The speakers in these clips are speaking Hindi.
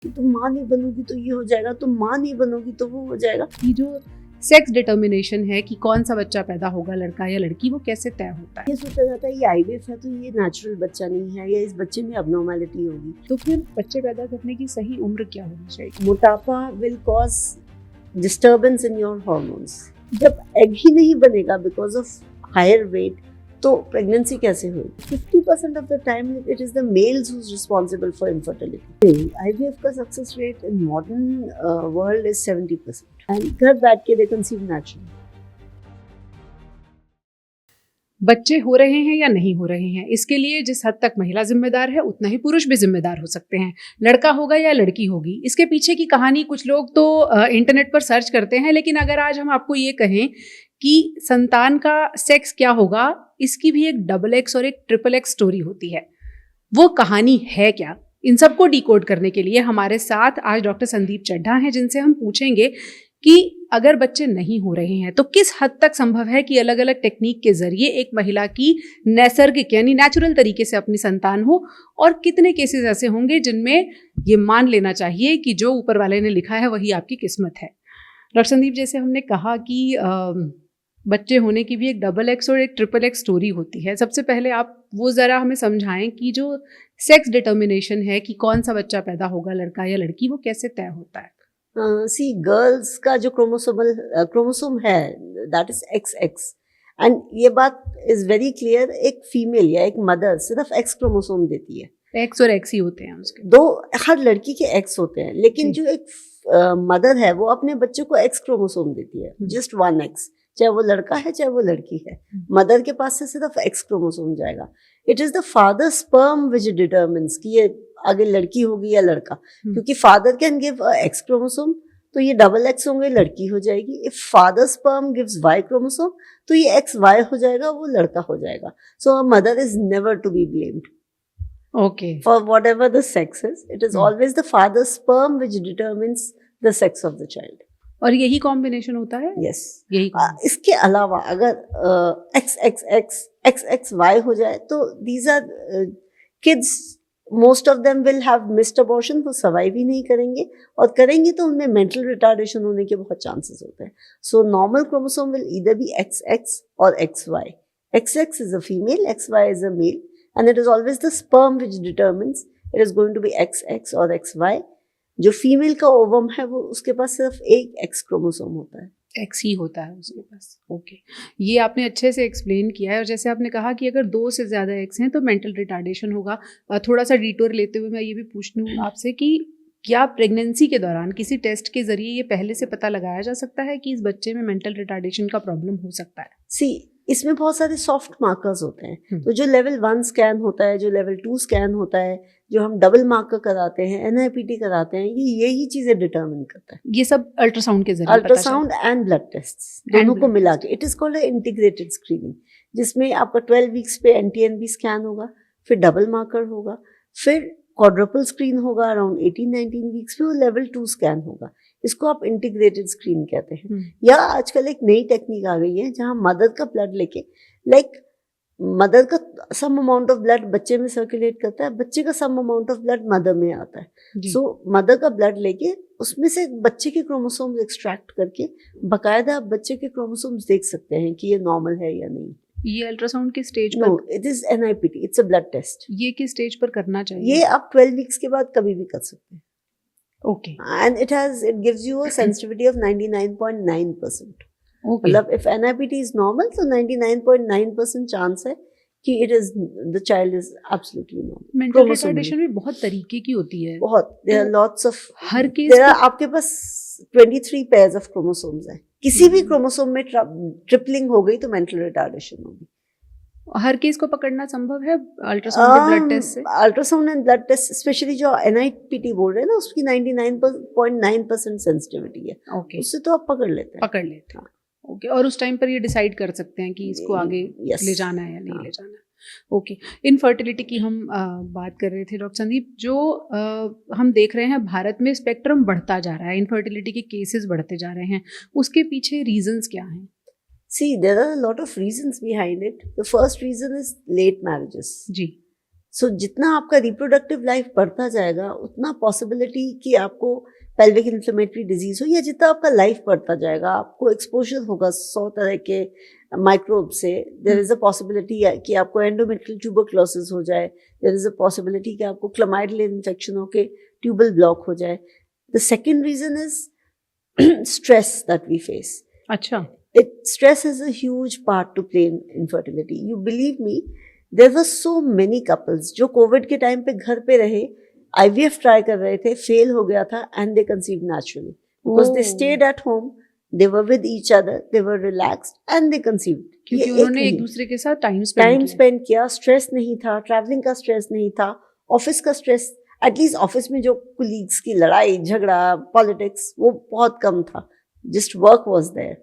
कि तुम माँ नहीं बनोगी तो ये हो जाएगा, तुम माँ नहीं बनोगी तो वो हो जाएगा। ये जो सेक्स डिटर्मिनेशन है कि कौन सा बच्चा पैदा होगा, लड़का या लड़की, वो कैसे तय होता है? ये सोचा जाता है ये आईवीएफ है तो ये नेचुरल बच्चा नहीं है या इस बच्चे में अबनॉर्मैलिटी होगी। तो फिर बच्चे पैदा करने की सही उम्र क्या होनी चाहिए? मोटापा will cause disturbance in your hormones. जब एग ही नहीं बनेगा बिकॉज ऑफ हायर वेट तो प्रेगनेंसी कैसे होगी? 50% of the time it is the males who is responsible for infertility. IVF का success rate in modern world is 70% and घर बैठ के दे कंसीव नेचुरली। बच्चे हो रहे हैं या नहीं हो रहे हैं, इसके लिए जिस हद तक महिला जिम्मेदार है उतना ही पुरुष भी जिम्मेदार हो सकते हैं। लड़का होगा या लड़की होगी, इसके पीछे की कहानी कुछ लोग तो इंटरनेट पर सर्च करते हैं, लेकिन अगर आज हम आपको ये कहें कि संतान का सेक्स क्या होगा, इसकी भी एक डबल एक्स और एक ट्रिपल एक्स स्टोरी होती है। वो कहानी है क्या? इन सबको डिकोड करने के लिए हमारे साथ आज डॉक्टर संदीप चड्ढा हैं, जिनसे हम पूछेंगे कि अगर बच्चे नहीं हो रहे हैं तो किस हद तक संभव है कि अलग अलग टेक्निक के जरिए एक महिला की नैसर्गिक यानी नेचुरल तरीके से अपनी संतान हो, और कितने केसेस ऐसे होंगे जिनमें ये मान लेना चाहिए कि जो ऊपर वाले ने लिखा है वही आपकी किस्मत है। डॉक्टर संदीप, जैसे हमने कहा कि बच्चे होने की भी एक डबल एक्स और एक ट्रिपल एक्स स्टोरी होती है, सबसे पहले आप वो ज़रा हमें समझाएं कि जो सेक्स डिटर्मिनेशन है कि कौन सा बच्चा पैदा होगा, लड़का या लड़की, वो कैसे तय होता है? सी गर्ल्स का जो क्रोमोसोम है दैट इज XX एंड ये बात इज वेरी क्लियर। एक फीमेल या एक मदर सिर्फ X क्रोमोसोम देती है। एक्स और एक्स ही होते हैं उसके। दो हर लड़की के X होते हैं, लेकिन जो एक मदर है वो अपने बच्चे को X क्रोमोसोम देती है, जस्ट 1X, चाहे वो लड़का है चाहे वो लड़की है। मदर के पास से सिर्फ X क्रोमोसोम जाएगा। It is the father sperm which determines कि ये आगे लड़की होगी या लड़का, क्योंकि father can give X chromosome तो ये डबल X होंगे, लड़की हो जाएगी। If father sperm gives Y chromosome तो ये XY हो जाएगा, वो लड़का हो जाएगा। So mother is never to be blamed Okay. for whatever the sex is. It is always the father's sperm which determines the sex of the child. और यही कॉम्बिनेशन होता है? Yes. यही इसके अलावा अगर XXX XXY हो जाए तो these are kids, most of them will have missed abortion, वो survive ही नहीं करेंगे, और करेंगे तो उनमें mental retardation होने के बहुत chances होते हैं. So normal chromosome will either be XX or XY. XX is a female, XY is a male. And it is always the sperm which determines it is going to be XX or XY. जो फीमेल का ओवम है वो उसके पास सिर्फ एक X क्रोमोसोम होता है, एक्स ही होता है उसके पास। ओके, ये आपने अच्छे से एक्सप्लेन किया है। और जैसे आपने कहा कि अगर 2 से ज़्यादा एक्स हैं तो मेंटल रिटार्डेशन होगा। थोड़ा सा डिटूर लेते हुए मैं ये भी पूछ लूँ आपसे कि क्या प्रेगनेंसी के दौरान किसी टेस्ट के जरिए ये पहले से पता लगाया जा सकता है कि इस बच्चे में मेंटल रिटार्डेशन का प्रॉब्लम हो सकता है? सी इसमें बहुत सारे सॉफ्ट मार्कर्स होते हैं। तो जो लेवल 1 स्कैन होता है, जो लेवल 2 स्कैन होता है, जो हम डबल मार्कर कराते हैं, NIPT कराते हैं, ये यही चीजें डिटरमिन करता है। ये सब अल्ट्रासाउंड के जरिए? अल्ट्रासाउंड एंड ब्लड टेस्ट दोनों को मिला के it is called integrated screening, जिसमें आपका 12 वीक्स पे NT-NB स्कैन होगा, फिर डबल मार्कर होगा, फिर क्वाड्रुपल स्क्रीन होगा अराउंड 18-19 वीक्स पे, वो लेवल 2 स्कैन होगा। इसको आप इंटीग्रेटेड स्क्रीन कहते हैं। या आजकल एक नई टेक्निक आ गई है जहां मदर का ब्लड लेके, मदर का सम अमाउंट ऑफ ब्लड बच्चे में सर्कुलेट करता है, बच्चे का some amount of blood mother में आता है। सो मदर का ब्लड लेके उसमें से बच्चे के क्रोमोसोम्स एक्सट्रैक्ट करके बकायदा आप बच्चे के क्रोमोसोम्स देख सकते हैं कि ये नॉर्मल है या नहीं। ये अल्ट्रासाउंड किस स्टेज पर? No, it is NIPT, it's a blood test. ये किस स्टेज पर करना चाहिए? ये आप 12 वीक्स के बाद कभी भी कर सकते हैं। Okay, and it gives you a sensitivity of 99.9%. Okay. मतलब if NIPT is normal तो 99.9% चांस है कि the child is absolutely normal. Mental retardation भी बहुत तरीके की होती है। बहुत, there are lots of, her case आपके पास 23 pairs of chromosomes हैं। किसी भी क्रोमोसोम में ट्रिपलिंग हो गई तो मेंटल रिटार्डेशन होगी। हर केस को पकड़ना संभव है अल्ट्रासाउंड और ब्लड टेस्ट से? Ultrasound and blood test specially जो NIPT बोल रहे हैं ना, उसकी 99.9% सेंसिटिविटी है। ओके, उससे तो आप पकड़ लेते हैं। ओके, और उस टाइम पर ये डिसाइड कर सकते हैं कि इसको आगे ले जाना है या नहीं ले जाना है। ओके, इनफर्टिलिटी की हम बात कर रहे थे डॉक्टर संदीप। जो हम देख रहे हैं भारत में स्पेक्ट्रम बढ़ता जा रहा है, इनफर्टिलिटी के केसेस बढ़ते जा रहे हैं, उसके पीछे रीजंस क्या हैं? See, there are a lot of reasons behind it. The first reason is late marriages. जी, सो जितना आपका रिप्रोडक्टिव लाइफ बढ़ता जाएगा उतना पॉसिबिलिटी कि आपको पेल्विक इन्फ्लेमेटरी डिजीज हो, या जितना आपका लाइफ बढ़ता जाएगा आपको एक्सपोजर होगा 100 तरह के माइक्रोब से, देयर इज अ पॉसिबिलिटी कि आपको एंडोमेट्रियल ट्यूबरक्लोसिस हो जाए, देयर इज अ पॉसिबिलिटी कि आपको क्लामाइडल इन्फेक्शन हो के ट्यूबल ब्लॉक हो जाए. The second reason is stress that we face. अच्छा. Stress has a huge part to play in infertility. You believe me, there were so many couples जो कोविड के टाइम पे घर पे रहे, IVF ट्राई कर रहे थे, फेल हो गया था, and they conceived naturally because they stayed at home, they were with each other, they were relaxed and they conceived. क्योंकि उन्होंने एक दूसरे के साथ टाइम स्पेंड किया, स्ट्रेस नहीं था, ट्रैवलिंग का स्ट्रेस नहीं था, ऑफिस का स्ट्रेस, एटलीस्ट ऑफिस में जो कुलीग्स की लड़ाई झगड़ा पॉलिटिक्स वो बहुत कम था, just work was there.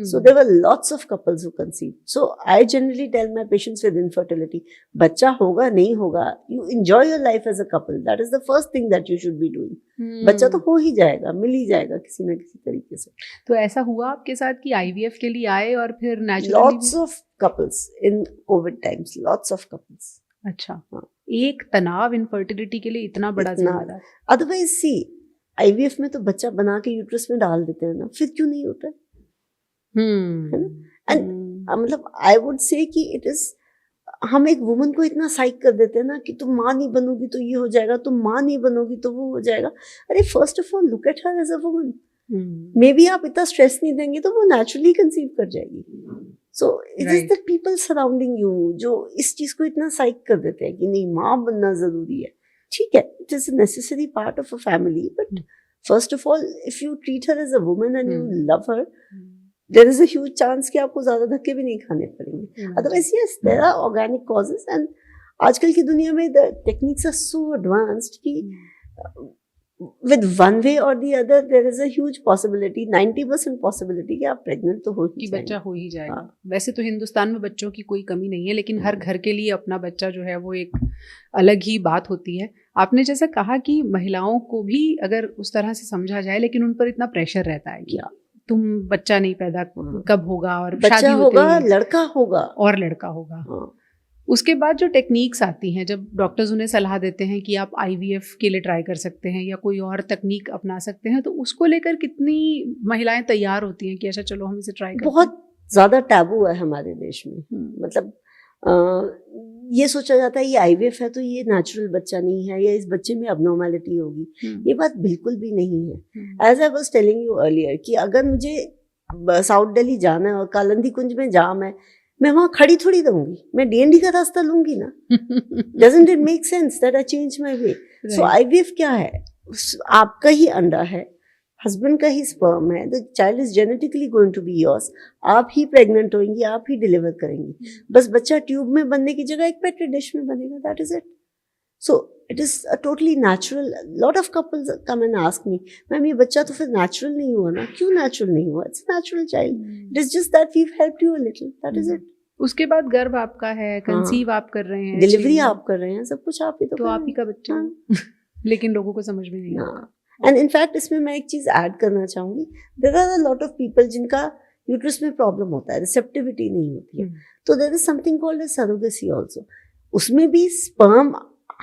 So there were lots of couples who conceived. So I generally tell my patients with infertility, बच्चा होगा नहीं होगा, you enjoy your life as a couple. That is the first thing that you should be doing. बच्चा तो हो ही जाएगा, मिल ही जाएगा किसी ना किसी तरीके से. तो ऐसा हुआ आपके साथ कि IVF के लिए आए और फिर naturally? Lots of couples in COVID times, lots of couples. अच्छा. एक तनाव इनफर्टिलिटी के लिए इतना बड़ा जिम्मेदार. Otherwise see, IVF में तो बच्चा बना के यूट्रस में डाल देते हैं ना, फिर क्यों नहीं होता है? मतलब आई वुड से कि इट इज, हम एक वुमन को इतना साइक कर देते हैं ना कि तुम माँ नहीं बनोगी तो ये हो जाएगा, तुम माँ नहीं बनोगी तो वो हो जाएगा. अरे first of all look at her as a woman. Maybe आप इतना स्ट्रेस नहीं देंगे तो वो नेचुरली कंसीव कर जाएगी. So it is the people surrounding you जो इस चीज को इतना साइक कर देते हैं कि नहीं माँ बनना जरूरी है. ठीक है, it is a necessary part of a family, but first of all if you treat her as a woman and you love her, there is a huge chance कि आपको ज्यादा धक्के भी नहीं खाने पड़ेंगे. Otherwise, yes, there are organic causes, and आजकल की दुनिया में the techniques are so advanced कि with one way or the other there is a huge possibility, 90% possibility कि आप pregnant तो हो ही जाएंगे. बच्चा हो ही जाएगा. वैसे तो हिंदुस्तान में बच्चों की कोई कमी नहीं है, लेकिन हर घर के लिए अपना बच्चा जो है वो एक अलग ही बात होती है. आपने जैसा कहा कि महिलाओं को भी अगर उस तरह से समझा जाए, लेकिन उन पर इतना प्रेशर रहता है कि तुम बच्चा नहीं पैदा कब होगा, और बच्चा होगा, लड़का होगा और लड़का होगा. उसके बाद जो टेक्निक्स आती हैं, जब डॉक्टर्स उन्हें सलाह देते हैं कि आप IVF के लिए ट्राई कर सकते हैं या कोई और तकनीक अपना सकते हैं, तो उसको लेकर कितनी महिलाएं तैयार होती हैं कि अच्छा चलो हम इसे ट्राई करते हैं? बहुत ज्यादा टैबू है हमारे देश में. मतलब ये सोचा जाता है ये IVF है तो ये नेचुरल बच्चा नहीं है या इस बच्चे में अबनॉर्मैलिटी होगी. ये बात बिल्कुल भी नहीं है. As I was telling you earlier कि अगर मुझे साउथ दिल्ली जाना है और कालंदी कुंज में जाम है, मैं वहां खड़ी थोड़ी रहूंगी, मैं DND का रास्ता लूंगी ना. Doesn't it make sense that I change my way? So IVF क्या है? आपका ही अंडा है, हस्बैंड का ही स्पर्म है, the child is genetically going to be yours. आप ही प्रेग्नेंट होंगी, आप ही डिलीवर करेंगी. बस बच्चा ट्यूब में बनने की जगह एक पेट्री डिश में बनेगा. That is it. So it is a totally natural. Lot of couples come and ask me, ma'am ये बच्चा तो फिर नेचुरल नहीं हुआ ना? क्यों नेचुरल नहीं हुआ? It's natural child. It is just that we have helped you a little. That is it. उसके बाद गर्भ आपका है, कंसीव आप कर रहे हैं, डिलीवरी आप कर रहे हैं, सब कुछ आप ही तो आप ही का बच्चा. लेकिन लोगों को समझ में नहीं आता. एंड इनफैक्ट इसमें मैं एक चीज ऐड करना चाहूंगी. There are a lot of people जिनका यूट्रस में प्रॉब्लम होता है, रिसेप्टिविटी नहीं होती है, तो there is something called as surrogacy also. उसमें भी स्पर्म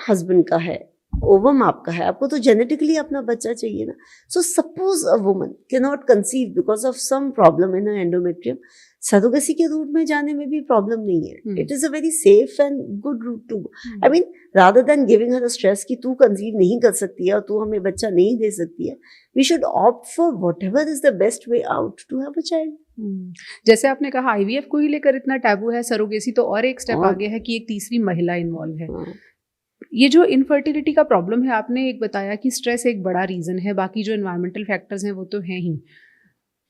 हस्बैंड का है, ओवम आपका है, आपको तो जेनेटिकली अपना बच्चा चाहिए ना. So suppose a woman can not conceive because of some problem in endometrium, surrogacy के रूट में जाने में भी प्रॉब्लम नहीं है. It is a very safe and good route to go. I mean rather than giving her stress कि तू कंसीव नहीं कर सकती है और तू हमें बच्चा नहीं दे सकती है, we should opt for whatever is the best way out to have a child. जैसे आपने कहा IVF को ही लेकर इतना टैबू है, सरोगेसी तो और एक स्टेप आगे है कि एक तीसरी महिला इन्वॉल्व है. ये जो इनफर्टिलिटी का प्रॉब्लम है, आपने एक बताया कि स्ट्रेस एक बड़ा रीजन है, बाकी जो एनवायरमेंटल फैक्टर्स हैं वो तो हैं ही.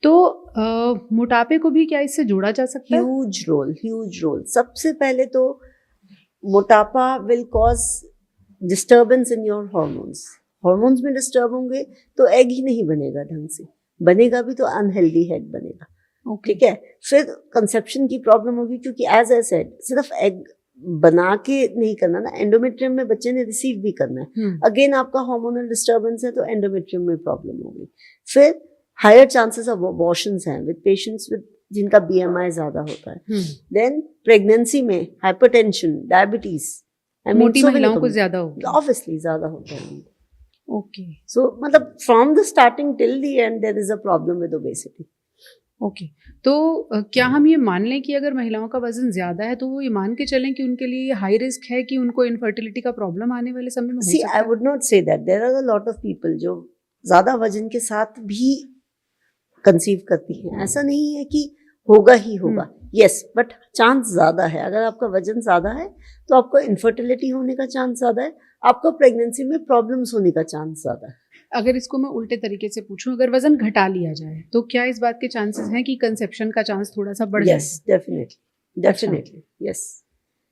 तो मोटापे को भी क्या इससे जोड़ा जा सकता है? Huge role. सबसे पहले तो मोटापा will cause disturbance in your hormones. Hormones में डिस्टर्ब होंगे तो एग ही नहीं बनेगा ढंग से, बनेगा भी तो अनहेल्दी एग बनेगा. ठीक है. फिर कंसेप्शन की प्रॉब्लम होगी, क्योंकि एज आई सेड सिर्फ एग बना के नहीं करना ना, एंडोमेट्रियम में बच्चे ने रिसीव भी करना है. अगेन आपका हार्मोनल डिस्टर्बेंस है तो एंडोमेट्रियम में प्रॉब्लम होगी. फिर हायर चांसेस ऑफ अबॉर्शंस हैं विद पेशेंट्स विद जिनका BMI ज्यादा होता है. देन प्रेगनेंसी में हाइपरटेंशन, डायबिटीज मोटी महिलाओं को ज्यादा होगा, ऑब्वियसली ज्यादा होता है। ओके सो मतलब from the starting till the end there is a problem with obesity. Okay तो क्या हम ये मान लें कि अगर महिलाओं का वजन ज्यादा है तो वो ये मान के चलें कि उनके लिए हाई रिस्क है कि उनको इनफर्टिलिटी का प्रॉब्लम आने वाले समय में हो सी सकता आई है? Would not say that, there are a lot of people जो ज्यादा वजन के साथ भी कंसीव करती हैं। ऐसा नहीं है कि होगा ही होगा, यस, बट चांस ज्यादा है। अगर आपका वजन ज्यादा है तो आपको इनफर्टिलिटी होने का चांस ज्यादा है, आपको प्रेगनेंसी में प्रॉब्लम्स होने का चांस ज्यादा है। अगर इसको मैं उल्टे तरीके से पूछूं, अगर वजन घटा लिया जाए तो क्या इस बात के चांसेस हैं कि कंसेप्शन का चांस थोड़ा सा बढ़ जाए? Yes, definitely yes.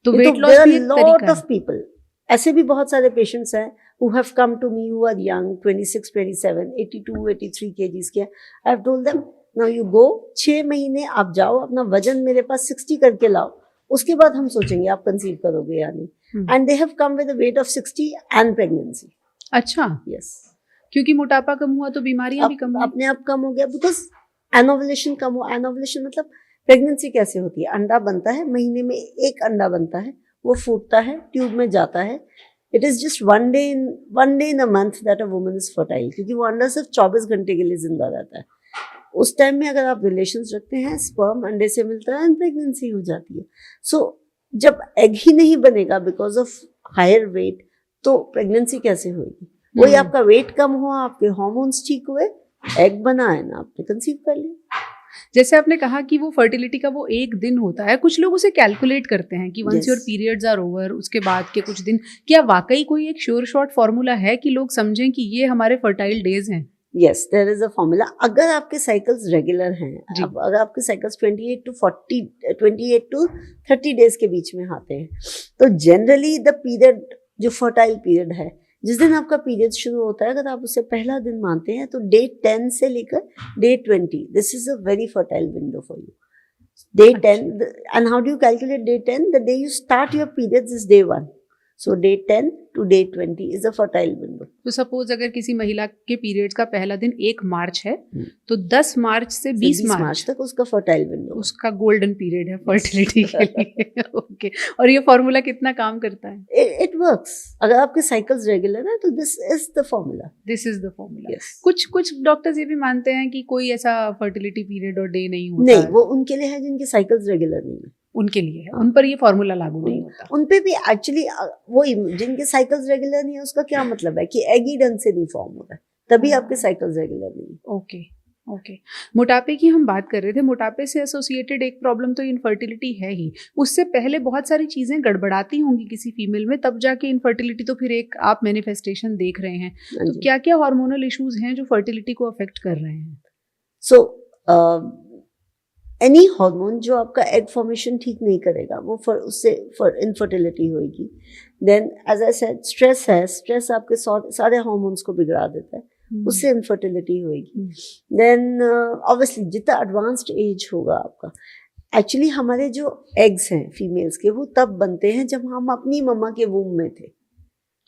तो वेट लॉस भी एक लॉट तरीका ऑफ पीपल, ऐसे भी बहुत सारे पेशेंट्स हैं who have come to me who are young, 26, 27, 82, 83 kgs के। I have told them, now you go, 6 महीने आप जाओ, अपना वजन मेरे पास 60 करके लाओ, उसके बाद हम सोचेंगे आप कंसीव करोगे या नहीं। And they have come with a weight of 60 and pregnancy। अच्छा, yes, क्योंकि मोटापा कम हुआ तो बीमारियां भी कम हुई। अपने आप कम हो गया, बिकॉज एनोवुलेशन कम हो। एनोवुलेशन मतलब प्रेगनेंसी कैसे होती है, अंडा बनता है, महीने में एक अंडा बनता है, वो फूटता है, ट्यूब में जाता है। It is just one day in a month that a woman is fertile, क्योंकि वो अंडा सिर्फ 24 घंटे के लिए जिंदा रहता है। उस टाइम में अगर आप रिलेशंस रखते हैं, स्पर्म अंडे से मिलता है एंड प्रेगनेंसी हो जाती है। सो जब एग ही नहीं बनेगा बिकॉज ऑफ हायर वेट, तो प्रेगनेंसी कैसे होगी? वही आपका वेट कम हुआ, आपके हार्मोन्स ठीक हुए, एग बना है ना, आपने कंसीव कर लिया। जैसे आपने कहा कि वो फर्टिलिटी का वो एक दिन होता है, कुछ लोग उसे कैलकुलेट करते हैं कि once your periods are over, उसके बाद के कुछ दिन। क्या वाकई कोई एक श्योर शॉर्ट फॉर्मूला है कि लोग समझें कि ये हमारे फर्टाइल डेज हैं? Yes, there is a formula. अगर आपके साइकिल्स रेगुलर हैं, अगर आपके साइकिल्स 28 टू 30 डेज के बीच में आते हैं, तो जनरली द पीरियड जो फर्टाइल पीरियड है, जिस दिन आपका पीरियड शुरू होता है, अगर आप उसे पहला दिन मानते हैं, तो डे 10 से लेकर day 20, this is a very fertile window for you. Day 10, and how do you calculate day 10? The day you start your periods is day 1, so day 10 to day 20 is a fertile window. तो सपोज अगर किसी महिला के पीरियड्स का पहला दिन 1 मार्च है, तो 10 मार्च से 20 मार्च तक उसका फर्टाइल विंडो, उसका गोल्डन पीरियड है फर्टिलिटी के लिए। ओके, और ये फॉर्मूला कितना काम करता है? It works. अगर आपके साइकिल्स रेगुलर है तो this is the formula. This is the formula. कुछ डॉक्टर्स ये भी मानते हैं कि कोई ऐसा फर्टिलिटी पीरियड और डे नहीं होता। नहीं, वो उनके लिए है जिनके साइकिल्स रेगुलर नहीं है, उनके लिए है, उन पर ये फॉर्मूला लागू नहीं होता। उन पे भी एक्चुअली वही, जिनके साइकिल्स रेगुलर नहीं है, उसका क्या मतलब है कि एग ही ढंग से नहीं फॉर्म हो रहा है, तभी आपके साइकिल्स रेगुलर नहीं है। Okay okay. मोटापे की हम बात कर रहे थे, मोटापे से एसोसिएटेड एक प्रॉब्लम तो इनफर्टिलिटी है ही। उससे पहले बहुत सारी चीजें गड़बड़ाती होंगी किसी फीमेल में, तब जाके इनफर्टिलिटी तो फिर एक आप मैनिफेस्टेशन देख रहे हैं। तो क्या क्या हार्मोनल इश्यूज हैं जो फर्टिलिटी को अफेक्ट कर रहे हैं? सो एनी हार्मोन जो आपका एग फॉर्मेशन ठीक नहीं करेगा, वो उससे इनफर्टिलिटी होगी। Then as I said, stress है, स्ट्रेस आपके सारे हार्मोन्स को बिगड़ा देता है, उससे इनफर्टिलिटी होगी। देन ऑब्वियसली जितना एडवांस्ड एज होगा आपका, एक्चुअली हमारे जो एग्स हैं फीमेल्स के, वो तब बनते हैं जब हम अपनी मम्मा के वूम में थे।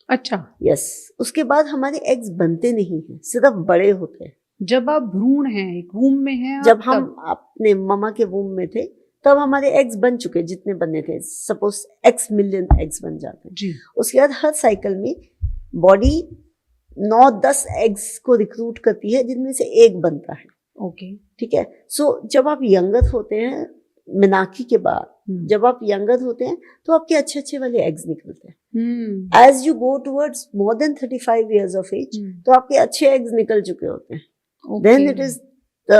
अच्छा, यस, उसके बाद हमारे एग्स बनते नहीं हैं, सिर्फ बड़े होते हैं। जब आप भ्रूण हैं, एक वूम में हैं, जब हम अपने मम्मा के वूम में थे, तब हमारे एग्स बन चुके, जितने बनने थे, सपोज x मिलियन एग्स बन जाते हैं जी। उसके बाद हर साइकिल में बॉडी 9-10 एग्स को रिक्रूट करती है, जिनमें से एक बनता है। ओके, ठीक है। सो जब आप यंगर होते हैं, मिनाकी के बाद जब आप यंगर होते हैं, तो आपके अच्छे अच्छे वाले एग्स निकलते हैं। As you go towards more than 35 years of age, तो आपके अच्छे एग्स निकल चुके होते हैं। Then it is the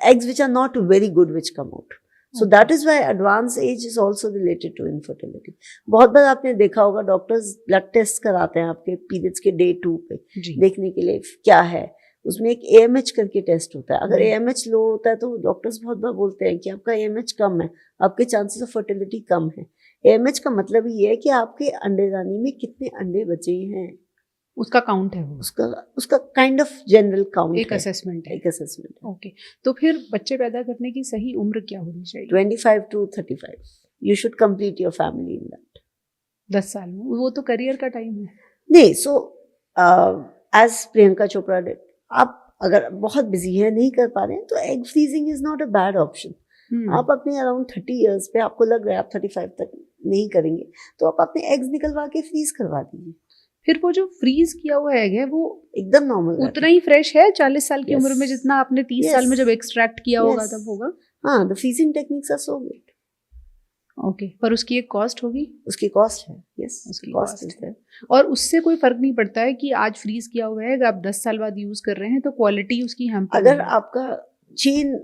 eggs which are not very good which come out. So that is why advanced age is also related to infertility. बहुत बार आपने देखा होगा, डॉक्टर्स ब्लड टेस्ट कराते हैं आपके पीरियड्स के डे 2 पे देखने के लिए क्या है। उसमें एक AMH करके टेस्ट होता है। अगर AMH लो होता है तो डॉक्टर्स बहुत बार बोलते हैं कि आपका AMH कम है, आपके चांसेस ऑफ फर्टिलिटी कम है। AMH का मतलब ये है कि आपके अंडेदानी में कितने अंडे बचे हैं, उसका काउंट है, वो उसका काइंड ऑफ जनरल काउंट, एक असेसमेंट है। एक असेसमेंट। ओके, तो फिर बच्चे पैदा करने की सही उम्र क्या होनी चाहिए? 25 to 35 you should complete your family in that. 10 साल में, वो तो करियर का टाइम है। नहीं, so as Priyanka Chopra did, आप अगर बहुत बिजी हैं, नहीं कर पा रहे हैं, तो egg freezing is not a bad option. आप अपने अराउंड 30 years पे आपको लग रहा है आप 35 तक नहीं करेंगे तो आप अपने एग्स निकलवा के फ्रीज करवा दीजिए, फिर वो जो फ्रीज किया हुआ एग है वो एकदम नॉर्मल उतना ही फ्रेश है 40 साल की Yes. उम्र में जितना आपने 30 Yes. साल में जब एक्सट्रैक्ट किया होगा Yes. तब होगा? हाँ, the freezing techniques are so good. Okay, पर उसकी एक कॉस्ट होगी? उसकी कॉस्ट है, यस, उसकी कॉस्ट cost इज देयर। और उससे कोई फर्क नहीं पड़ता है कि आज फ्रीज किया हुआ है, अगर आप 10 साल बाद यूज कर रहे हैं तो क्वालिटी उसकी हैम्पर अगर आपका चेन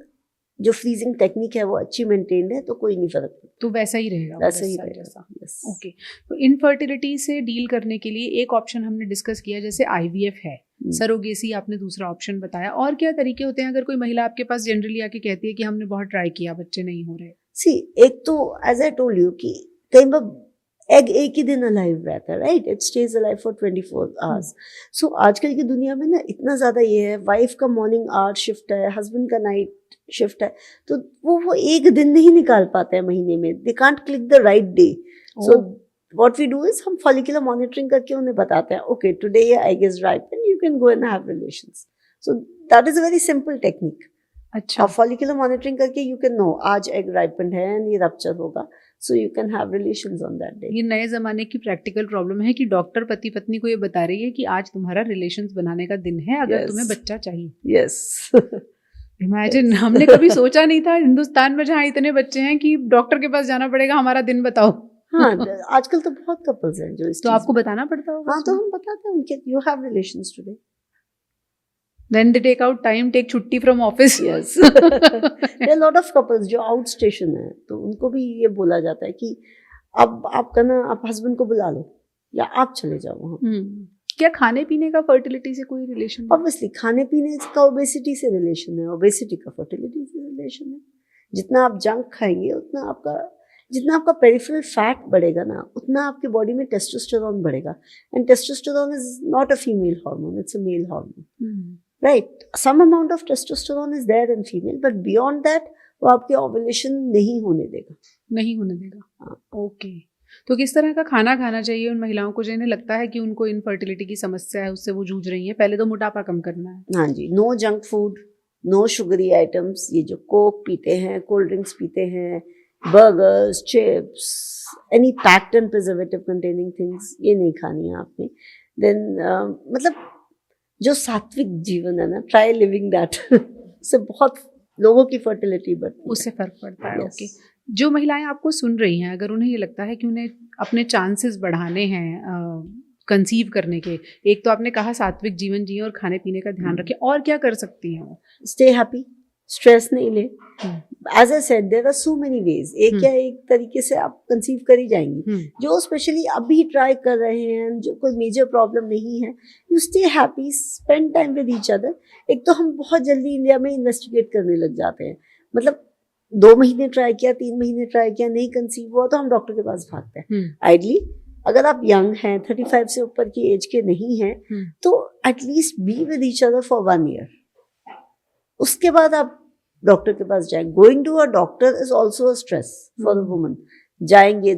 जो फ्रीजिंग टेक्निक है वो अच्छी मेंटेन्ड है तो कोई नहीं फर्क पड़ता, तो वैसा ही रहेगा वो वैसा 10 ही साल रहेगा। जैसा। Yes. ओके, तो इनफर्टिलिटी से डील करने के लिए एक ऑप्शन हमने डिस्कस किया जैसे आईवीएफ है, सरोगेसी आपने दूसरा ऑप्शन बताया, और क्या तरीके होते हैं अगर कोई महिला आपके पास जनरली आके कहती है कि हमने बहुत ट्राई किया बच्चे नहीं हो रहे? सी, एक तो एज आई टोल्ड यू कि कई बार एग एक ही दिन अलाइव रहता है, right, it stays alive for 24 hours. So आजकल की दुनिया में ना इतना ज़्यादा ये है, वाइफ का मॉर्निंग आवर शिफ्ट है, हस्बैंड का नाइट शिफ्ट है, तो वो एक दिन नहीं निकाल पाते हैं महीने में, they can't click the right day. So what we do is हम फॉलिकुलर मॉनिटरिंग करके उन्हें बताते हैं, okay today your egg is ripen, you can go and have relations. So that is a very simple technique. अच्छा, आप फॉलिकुलर मॉनिटरिंग करके यू कैन नो आज एग राइपन है एंड ये रप्चर होगा, so you can have relations on that day. ये नए जमाने की प्रैक्टिकल प्रॉब्लम है कि डॉक्टर पति पत्नी को ये बता रही है कि आज तुम्हारा रिलेशंस बनाने का दिन है अगर Yes. तुम्हें बच्चा चाहिए। यस। इमेजिन, हमने कभी सोचा नहीं था हिंदुस्तान में जहाँ इतने बच्चे हैं कि डॉक्टर के पास जाना पड़ेगा हमारा दिन बताओ। हाँ, आजकल तो बहुत कपल्स हैं जो इस तो चीज़ आपको में- बताना पड़ता होगा? हाँ, तो हम बताते हैं उनके, you have relations today. Then they take out time, take छुट्टी from office. Yes, there lot of couples जो आउट स्टेशन है, तो उनको भी ये बोला जाता है कि अब आपका ना, आप हस्बैंड को बुला लो या आप चले जाओ वहाँ। क्या खाने पीने का फर्टिलिटी से कोई रिलेशन? ऑब्वियसली खाने पीने का ओबेसिटी से रिलेशन है, ओबेसिटी का फर्टिलिटी से रिलेशन है। जितना आप जंक खाएंगे उतना आपका पेरिफेरल फैट बढ़ेगा ना, उतना आपके बॉडी में टेस्टोस्टेरोन बढ़ेगा, and testosterone is not a female hormone, it's a male hormone, right. Some amount of testosterone is there in female, but beyond that वो आपके ओव्यूलेशन नहीं होने देगा। नहीं होने देगा। हाँ। ओके, तो किस तरह का खाना खाना चाहिए उन महिलाओं को जिन्हें लगता है कि उनको इनफर्टिलिटी की समस्या है, उससे वो जूझ रही है? पहले तो मोटापा कम करना है। हाँ जी, no junk food, no sugary items, ये जो कोक पीते हैं, कोल्ड ड्रिंक्स पीते हैं, burgers, chips, any packed and preservative containing things, ये नहीं खानी है आपने। देन मतलब जो सात्विक जीवन है ना, ट्राई लिविंग दैट, उससे बहुत लोगों की फर्टिलिटी बढ़ती है, उससे फर्क पड़ता है। Yes. ओके, जो महिलाएं आपको सुन रही हैं, अगर उन्हें ये लगता है कि उन्हें अपने चांसेस बढ़ाने हैं कंसीव करने के, एक तो आपने कहा सात्विक जीवन जिए और खाने पीने का ध्यान रखें, और क्या कर सकती हैं वो? स्टे हैप्पी, स्ट्रेस नहीं ले। As I said there are so many ways, एक या एक तरीके से आप कंसीव कर ही जाएंगी। जो स्पेशली अभी ट्राई कर रहे हैं, जो कोई मेजर प्रॉब्लम नहीं है, you stay happy, spend time with each other. एक तो हम बहुत जल्दी इंडिया में इन्वेस्टिगेट करने लग जाते हैं, मतलब 2 महीने ट्राई किया, 3 महीने ट्राई किया, नहीं कंसीव हुआ तो हम डॉक्टर के पास भागते हैं। आइडली अगर आप यंग हैं, 35 से ऊपर की एज के नहीं हैं, तो at least be with each other for 1 year, उसके बाद आप डॉक्टर के पास जाएं। Going to a doctor is also a stress for the woman. जाएंगे,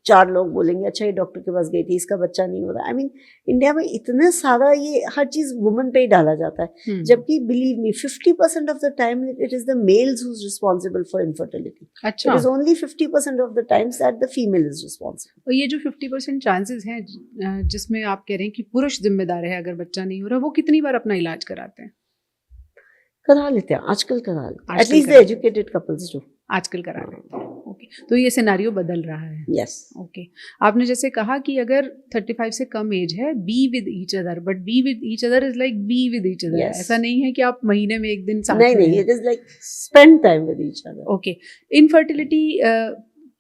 4 लोग बोलेंगे अच्छा ये डॉक्टर के पास गई थी, इसका बच्चा नहीं हो रहा। आई मीन इंडिया में इतना सारा ये हर चीज वुमन पे ही डाला जाता है, जबकि believe me 50% of the time it is the males who is responsible for infertility. अच्छा, it is only 50% of the times that the female is responsible. और ये जो 50% चांसेस हैं जिसमें आप कह रहे हैं कि पुरुष जिम्मेदार है अगर बच्चा नहीं हो रहा, वो कितनी बार अपना इलाज कराते हैं? करा लेते हैं, आजकल करा लेते हैं, आजकल एटलीस्ट द करा- एजुकेटेड कपल्स डू। आजकल करा लेते हैं। ओके, तो ये सिनारियो बदल रहा है। यस, ओके, आपने जैसे कहा कि अगर 35 से कम एज है, B with each other, but B with each other is like B with each other. Yes. ऐसा नहीं है कि आप महीने में एक दिन साथ नहीं में नहीं, हैं। It is like spend time with each other. Okay, infertility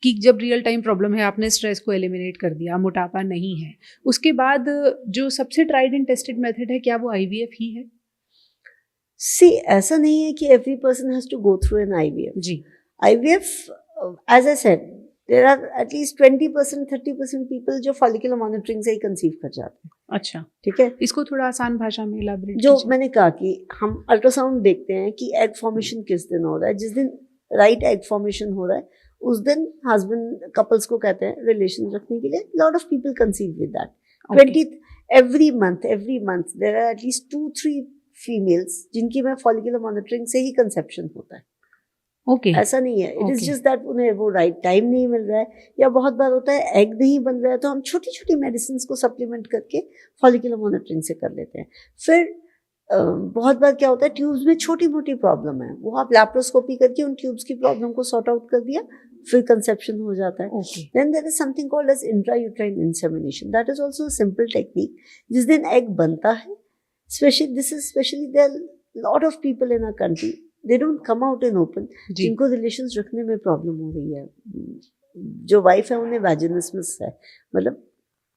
की जब रियल टाइम प्रॉब्लम है, आपने स्ट्रेस को एलिमिनेट कर दिया, मोटापा नहीं है, उसके बाद जो सबसे ट्राइड एंड टेस्टेड मेथड है, क्या वो आईवीएफ ही है? सी, ऐसा नहीं है कि every person has to go through an IVF. जी, IVF, as I said, there are at least 20%, 30% people जो follicular monitoring से ही conceive कर जाते हैं। अच्छा, ठीक है, इसको थोड़ा आसान भाषा में elaborate जो कीजिए। मैंने कहा कि हम अल्ट्रासाउंड देखते हैं कि एग फॉर्मेशन किस दिन हो रहा है। जिस दिन राइट एग फॉर्मेशन हो रहा है उस दिन हस्बैंड कपल्स को कहते हैं रिलेशन रखने के लिए। Lot of people conceive with that. 20 every month there are at least 2-3 females जिनकी में फॉलिकुलर मॉनिटरिंग से ही कंसेप्शन होता है। ओके ऐसा नहीं है, it is Okay. Just that उन्हें वो राइट टाइम नहीं मिल रहा है, या बहुत बार होता है एग नहीं बन रहा है, तो हम छोटी छोटी मेडिसिन को सप्लीमेंट करके फॉलिकुलर मॉनिटरिंग से कर लेते हैं। फिर बहुत बार क्या होता है, ट्यूब्स में छोटी मोटी प्रॉब्लम है, वो आप लैप्रोस्कोपी करके उन ट्यूब्स की प्रॉब्लम को सॉर्ट आउट कर दिया, फिर कंसेप्शन हो जाता है। Okay Then there is something called as intrauterine insemination. That is also a simple technique. जिस दिन egg बनता है, especially there are lot of people in our country, they don't come out in open. जी जिनको रिलेशंस रखने में प्रॉब्लम हो रही है, जो वाइफ है उन्हें वैजिनिस्मस है, मतलब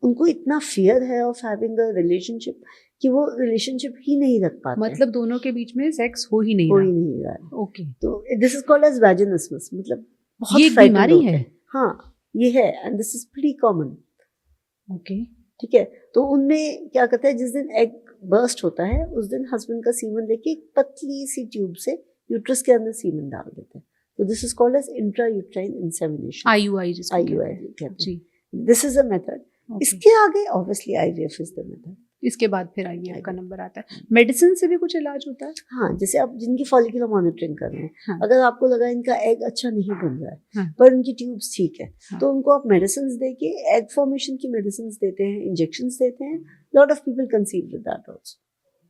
उनको इतना फियर है ऑफ हैविंग अ रिलेशनशिप कि वो रिलेशनशिप ही नहीं रख पाते, मतलब दोनों के बीच में सेक्स हो ही नहीं हो ही रहा। नहीं रहा है। ओके तो this is called as vaginismus, मतलब बहुत ये एक frightened बीमारी होते है? हैं। हाँ ये है, and this is pretty common. Okay ठीक है, तो उनमें क्या करते हैं, जिस दिन एग बर्स्ट होता है उस दिन हस्बैंड का सीमन लेके एक पतली सी ट्यूब से यूट्रस के अंदर सीमन डाल देते हैं। तो this is called as intrauterine insemination, IUI जिसको कहते IUI हैं। कहते हैं। जी this is a method. okay. इसके आगे obviously IVF is the method. इसके बाद फिर IVF का नंबर आता है। मेडिसिन से भी कुछ इलाज होता है? हाँ, जैसे आप जिनकी फॉलिकुलर मॉनिटरिंग कर रहे हैं, हाँ. अगर आपको लगा इनका एग अच्छा नहीं बन रहा है, हाँ. पर उनकी ट्यूब्स ठीक है, हाँ. तो उनको आप मेडिसिन देके एग फॉर्मेशन की मेडिसिन देते हैं, इंजेक्शन देते हैं। Lot of people conceive with that also,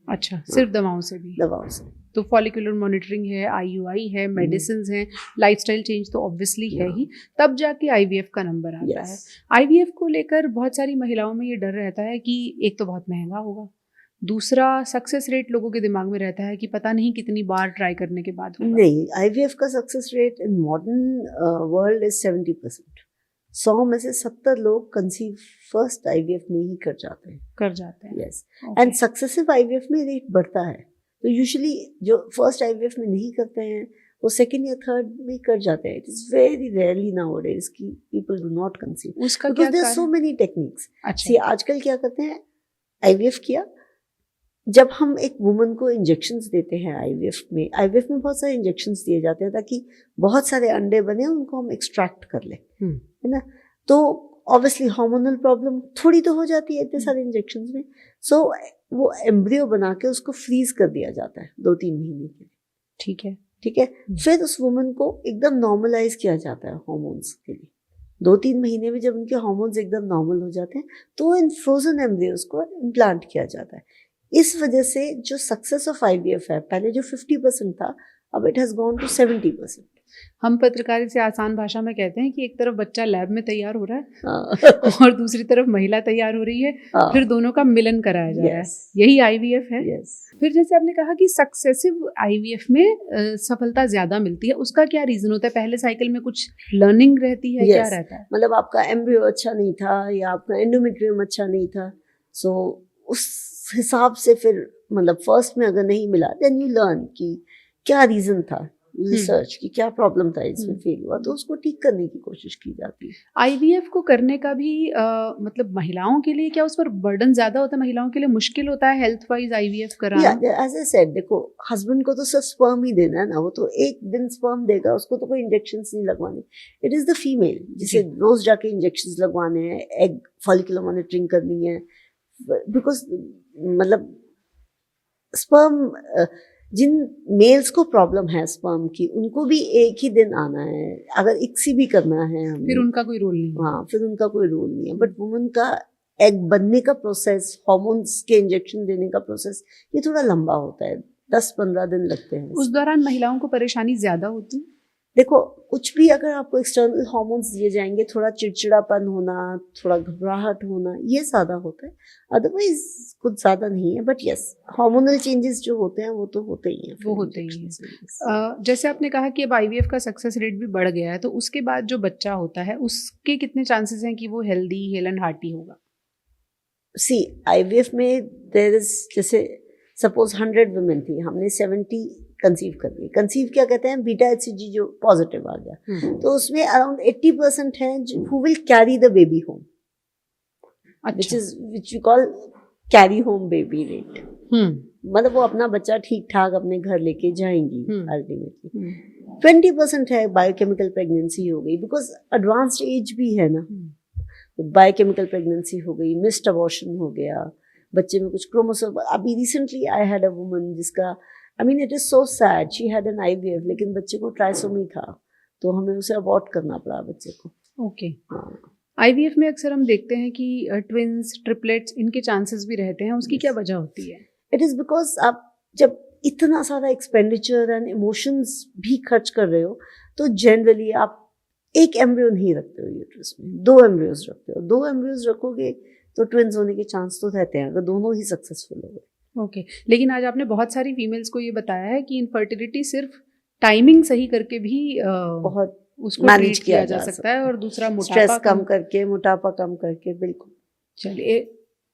अच्छा सिर्फ दवाओं से भी? दवाओं से। तो फॉलिकुलर मॉनिटरिंग है, IUI है, मेडिसिन हैं, लाइफस्टाइल चेंज तो ऑब्वियसली है ही, तब जाके IVF का नंबर आता है। Yes. IVF को लेकर बहुत सारी महिलाओं में ये डर रहता है कि एक तो बहुत महंगा होगा, दूसरा सक्सेस रेट लोगों के दिमाग में रहता है कि पता नहीं कितनी बार ट्राई करने के बाद होगा। नहीं, IVF का success rate in modern world is 70%। 100 में से 70 लोग कंसीव फर्स्ट IVF में ही कर जाते हैं। कर जाते हैं। Yes, Okay. And successive IVF में रेट बढ़ता है। तो यूजुअली जो फर्स्ट IVF में नहीं करते हैं वो सेकंड या थर्ड में कर जाते हैं। It is very rarely nowadays कि पीपल डू नॉट कंसीव, उसका क्या बिकॉज़ देयर आर सो कारण? Many techniques. अच्छा सी आजकल क्या करते हैं, IVF किया, जब हम एक वुमन को इंजेक्शंस देते हैं IVF में बहुत सारे इंजेक्शंस दिए जाते हैं ताकि बहुत सारे अंडे बने, उनको हम एक्सट्रैक्ट कर लें, है ना। तो ऑब्वियसली हार्मोनल प्रॉब्लम थोड़ी तो हो जाती है इतने सारे इंजेक्शंस में। सो वो एम्ब्रियो बना के उसको फ्रीज कर दिया जाता है 2-3 महीने के लिए। ठीक है। ठीक है, फिर उस वुमन को एकदम नॉर्मलाइज किया जाता है हार्मोन्स के लिए। 2-3 महीने में जब उनके हार्मोन्स एकदम नॉर्मल हो जाते हैं तो इन फ्रोजन एम्ब्रियोज को इम्प्लांट किया जाता है। इस वजह से जो सक्सेस ऑफ IVF है, पहले जो 50% था, अब इट हैज गॉन टू 70%। हम पत्रकारिता से आसान भाषा में कहते हैं कि एक तरफ बच्चा लैब में तैयार हो रहा है हाँ। और दूसरी तरफ महिला तैयार हो रही है, हाँ। फिर दोनों का मिलन कराया जा रहा है। Yes. यही IVF है। Yes. फिर जैसे आपने कहा कि सक्सेसिव IVF में सफलता ज्यादा मिलती है, उसका क्या रीजन होता है? पहले साइकिल में कुछ लर्निंग रहती है? Yes. क्या रहता है? मतलब आपका एम्ब्रियो अच्छा नहीं था या आपका एंडोमेट्रियम अच्छा नहीं था, सो उस हिसाब से फिर मतलब फर्स्ट में अगर नहीं मिला देन यू लर्न कि क्या रीजन था, रिसर्च कि क्या प्रॉब्लम था, इसमें फेल हुआ तो उसको ठीक करने की कोशिश की जाती है। IVF को करने का भी मतलब महिलाओं के लिए क्या उस पर बर्डन ज्यादा होता है? महिलाओं के लिए मुश्किल होता है हेल्थ वाइज IVF कराना? एज आई सेड, देखो हस्बैंड को तो सिर्फ स्पर्म ही देना है ना, वो तो एक दिन स्पर्म देगा, उसको तो कोई इंजेक्शंस नहीं लगवाने। इट इज द फीमेल जिसे रोज जाके इंजेक्शंस लगवाने हैं, एग फॉलिकुलर मॉनिटरिंग करनी है, बिकॉज मतलब स्पर्म जिन मेल्स को प्रॉब्लम है स्पर्म की, उनको भी एक ही दिन आना है, अगर इक्सी भी करना है हमें, फिर उनका कोई रोल नहीं। हाँ, फिर उनका कोई रोल नहीं है। बट वुमन का एग बनने का प्रोसेस, हार्मोन्स के इंजेक्शन देने का प्रोसेस, ये थोड़ा लंबा होता है, 10-15 दिन लगते हैं। उस दौरान महिलाओं को परेशानी ज्यादा होती है? देखो, कुछ भी अगर आपको एक्सटर्नल हार्मोन्स दिए जाएंगे, थोड़ा चिड़चिड़ापन होना, थोड़ा घबराहट होना, ये ज़्यादा होता है, अदरवाइज कुछ ज़्यादा नहीं है। बट यस, हार्मोनल चेंजेस जो होते हैं वो तो होते ही हैं, वो होते ही हैं। जैसे आपने कहा कि अब IVF का सक्सेस रेट भी बढ़ गया है, तो उसके बाद जो बच्चा होता है उसके कितने चांसेस हैं कि वो हेल्दी हेल एंड हार्टी होगा? सी IVF में देयर इज, जैसे सपोज 100 वुमेन थी, हमने 70 कंसीव कर लिए। कंसीव क्या कहते हैं, बीटा HCG जो पॉजिटिव आ गया, तो उसमें अराउंड 80% हैं who will carry the baby home, which we call carry home baby rate. मतलब वो अपना बच्चा ठीक ठाक अपने घर लेके जाएंगी अल्टीमेटली। 20% है बायोकेमिकल प्रेगनेंसी हो गई, बिकॉज एडवांस्ड एज भी है ना, बायोकेमिकल प्रेगनेंसी हो गई, मिस्ड अबॉर्शन हो गया, बच्चे में कुछ क्रोमोसोम। अभी recently I had a woman जिसका I mean, it is so sad. She had an IVF, लेकिन बच्चे को ट्राइसोमी था, तो हमें उसे अबॉर्ट करना पड़ा बच्चे को. ओके. हाँ. आईवीएफ में अक्सर हम देखते हैं कि ट्विंस, ट्रिपलेट्स, इनके चांसेस भी रहते हैं. उसकी क्या वजह होती है? इट इज़ बिकॉज आप जब इतना सारा एक्सपेंडिचर एंड इमोशंस भी खर्च कर रहे हो, तो जनरली आप एक एम्ब्रियो नहीं रखते हो यूट्रस में, 2 एम्ब्रियोज रखते हो. 2 एम्ब्रियोज रखोगे तो ट्विंस होने के चांस तो रहते हैं, अगर दोनों ही सक्सेसफुल हो गए. ओके. लेकिन आज आपने बहुत सारी फीमेल्स को ये बताया है कि इनफर्टिलिटी सिर्फ टाइमिंग सही करके भी बहुत उसको मैनेज ट्रीट किया जा सकता है, और दूसरा स्ट्रेस मोटापा कम करके, मोटापा कम करके. बिल्कुल. चलिए,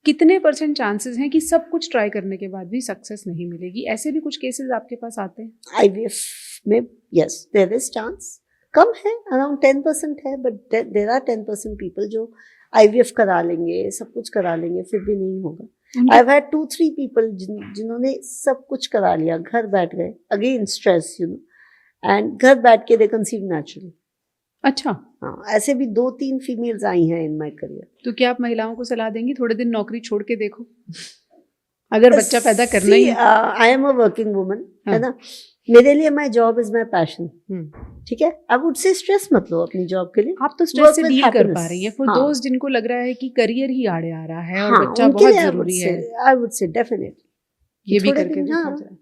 कितने % चांसेस हैं कि सब कुछ ट्राई करने के बाद भी सक्सेस नहीं मिलेगी? ऐसे भी कुछ केसेस आपके पास आते हैं? IVF में यस देयर इज चांस. कम है, अराउंड 10% है, बट देयर आर 10% पीपल जो IVF करा लेंगे, सब कुछ करा लेंगे, फिर भी नहीं होगा. आई हैव हैड 2-3 पीपल जिन्होंने सब कुछ करा लिया, घर बैठ गए, again stress you know, and घर बैठ के दे कंसीव नेचुरली. अच्छा. हाँ, ऐसे भी 2-3 फीमेल्स आई हैं इन माय करियर. तो क्या आप महिलाओं को सलाह देंगी थोड़े दिन नौकरी छोड़ के देखो, अगर बच्चा पैदा करना ही? I am a working woman, हाँ. है ना. मेरे लिए my job is my passion. ठीक है. आई वुड से स्ट्रेस मत लो अपनी जॉब के लिए. आप तो स्ट्रेस से with डील कर happiness. पा रही हैं. फॉर हाँ. दोस्त जिनको लग रहा है कि करियर ही आड़े आ रहा है और हाँ, बच्चा उनके बहुत लिए जरूरी है, आई वुड से डेफिनेटली ये भी थोड़े करके दिन, देखा हाँ. जाए.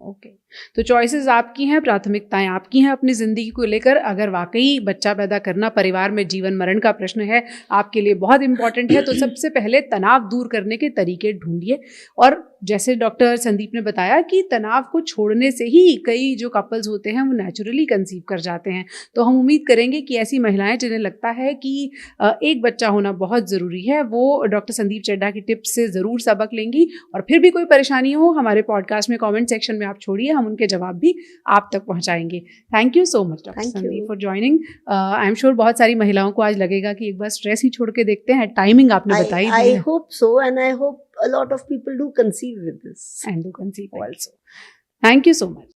ओके. तो चॉइसेस आपकी हैं, प्राथमिकताएं आपकी हैं अपनी जिंदगी को लेकर. अगर वाकई बच्चा पैदा करना परिवार में जीवन मरण का प्रश्न है, आपके लिए बहुत इंपॉर्टेंट है, तो सबसे पहले तनाव दूर करने के तरीके ढूंढिए. और जैसे डॉक्टर संदीप ने बताया कि तनाव को छोड़ने से ही कई जो कपल्स होते हैं वो नेचुरली कंसीव कर जाते हैं. तो हम उम्मीद करेंगे कि ऐसी महिलाएं जिन्हें लगता है कि एक बच्चा होना बहुत ज़रूरी है, वो डॉक्टर संदीप चड्ढा की टिप्स से ज़रूर सबक लेंगी. और फिर भी कोई परेशानी हो, हमारे पॉडकास्ट में कमेंट सेक्शन में आप छोड़िए, हम उनके जवाब भी आप तक पहुंचाएंगे. Thank you so much doctor Sandeep for joining. I am sure बहुत सारी महिलाओं को आज लगेगा कि एक बार स्ट्रेस ही छोड़ के देखते हैं. टाइमिंग आपने बताई दी आई है. Hope so, and I hope a lot of people do conceive with this. And do conceive also. Thank you so much.